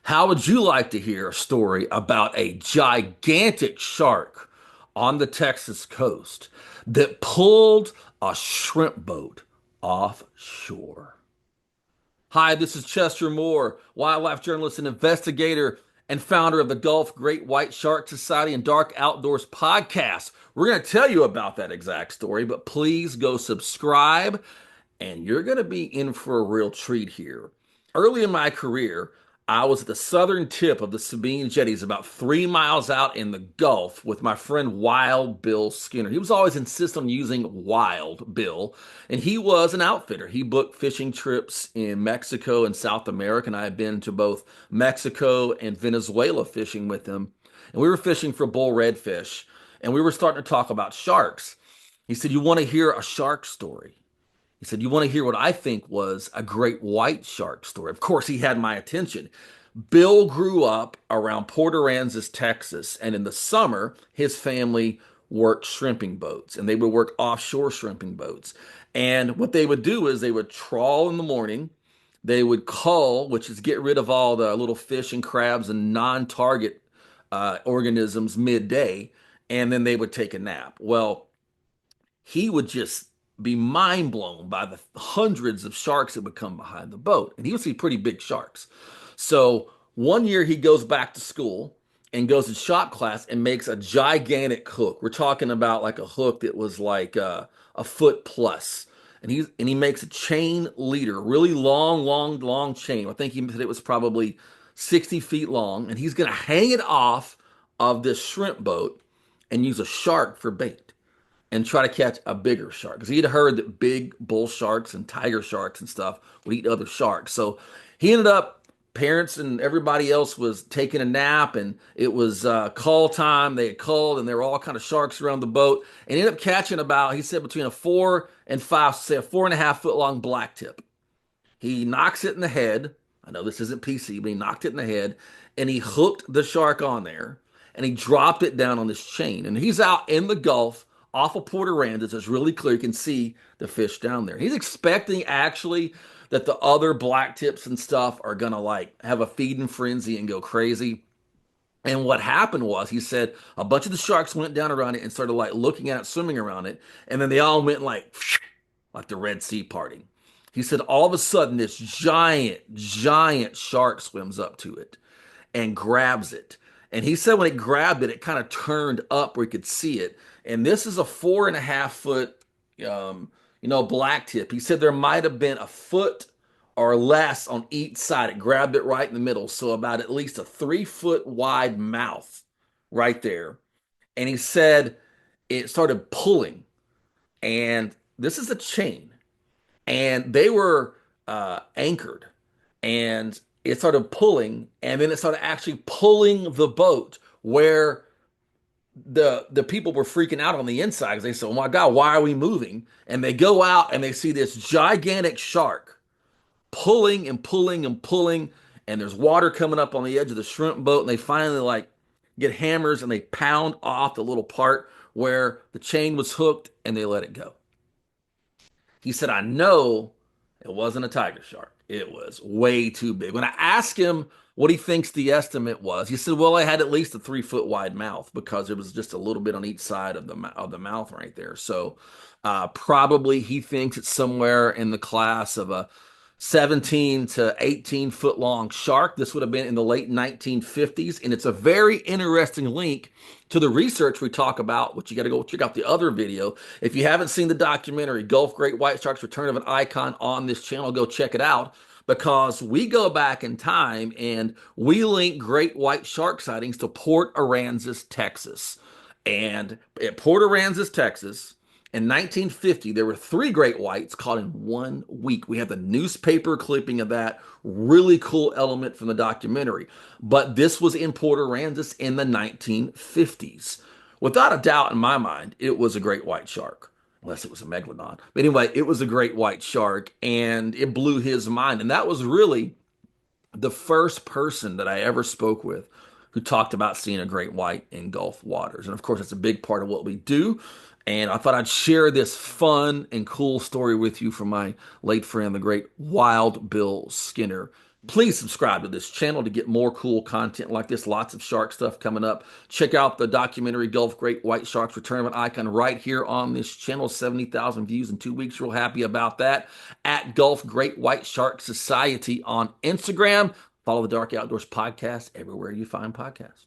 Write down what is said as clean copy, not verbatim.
How would you like to hear a story about a gigantic shark on the Texas coast that pulled a shrimp boat offshore? Hi, this is Chester Moore, wildlife journalist and investigator, and founder of the Gulf Great White Shark Society and Dark Outdoors podcast. We're going to tell you about that exact story, but please go subscribe, and you're going to be in for a real treat here. Early in my career, I was at the southern tip of the Sabine Jetties, about 3 miles out in the Gulf, with my friend Wild Bill Skinner. He was always insistent on using Wild Bill, and he was an outfitter. He booked fishing trips in Mexico and South America, and I had been to both Mexico and Venezuela fishing with him. And we were fishing for bull redfish, and we were starting to talk about sharks. He said, "You want to hear a shark story?" He said, "You want to hear what I think was a great white shark story?" Of course, he had my attention. Bill grew up around Port Aransas, Texas, and in the summer, his family worked shrimping boats, and they would work offshore shrimping boats. And what they would do is they would trawl in the morning, they would cull, which is get rid of all the little fish and crabs and non-target organisms midday, and then they would take a nap. Well, he would just be mind blown by the hundreds of sharks that would come behind the boat. And he would see pretty big sharks. So one year he goes back to school and goes to shop class and makes a gigantic hook. We're talking about like a hook that was like a foot plus. And he makes a chain leader, really long, long, long chain. I think he said it was probably 60 feet long. And he's going to hang it off of this shrimp boat and use a shark for bait and try to catch a bigger shark because he'd heard that big bull sharks and tiger sharks and stuff would eat other sharks. So he ended up, parents and everybody else was taking a nap, and it was call time. They had called, and there were all kind of sharks around the boat, and ended up catching about, he said, between a 4 and 5, say a 4.5 foot long blacktip. He knocks it in the head. I know this isn't PC, but he knocked it in the head, and he hooked the shark on there, and he dropped it down on this chain. And he's out in the Gulf off of Port Aransas. It's really clear. You can see the fish down there. He's expecting actually that the other black tips and stuff are gonna like have a feeding frenzy and go crazy. And what happened was, he said a bunch of the sharks went down around it and started like looking at it, swimming around it, and then they all went like the Red Sea parting. He said all of a sudden this giant, giant shark swims up to it and grabs it. And he said when it grabbed it, it kind of turned up where he could see it. And this is a 4.5 foot, black tip. He said there might have been a foot or less on each side. It grabbed it right in the middle. So about at least a 3 foot wide mouth right there. And he said it started pulling. And this is a chain. And they were anchored. And it started pulling, and then it started actually pulling the boat where the people were freaking out on the inside because they said, "Oh my God, why are we moving?" And they go out and they see this gigantic shark pulling and pulling and pulling, and there's water coming up on the edge of the shrimp boat, and they finally like get hammers and they pound off the little part where the chain was hooked, and they let it go. He said, "I know it wasn't a tiger shark. It was way too big." When I asked him what he thinks the estimate was, he said, "Well, I had at least a 3 foot wide mouth because it was just a little bit on each side of the mouth right there." So probably he thinks it's somewhere in the class of a 17 to 18 foot long shark. This would have been in the late 1950s. And it's a very interesting link to the research we talk about, which you got to go check out the other video. If you haven't seen the documentary, Gulf Great White Sharks Return of an Icon, on this channel, go check it out, because we go back in time and we link great white shark sightings to Port Aransas, Texas. And at Port Aransas, Texas, in 1950, there were 3 great whites caught in 1 week. We have the newspaper clipping of that. Really cool element from the documentary. But this was in Port Aransas in the 1950s. Without a doubt, in my mind, it was a great white shark, unless it was a megalodon. But anyway, it was a great white shark, and it blew his mind. And that was really the first person that I ever spoke with who talked about seeing a great white in Gulf waters. And of course, it's a big part of what we do. And I thought I'd share this fun and cool story with you from my late friend, the great Wild Bill Skinner. Please subscribe to this channel to get more cool content like this. Lots of shark stuff coming up. Check out the documentary Gulf Great White Sharks Return of an Icon right here on this channel. 70,000 views in 2 weeks. Real happy about that. At Gulf Great White Shark Society on Instagram. Follow the Dark Outdoors podcast everywhere you find podcasts.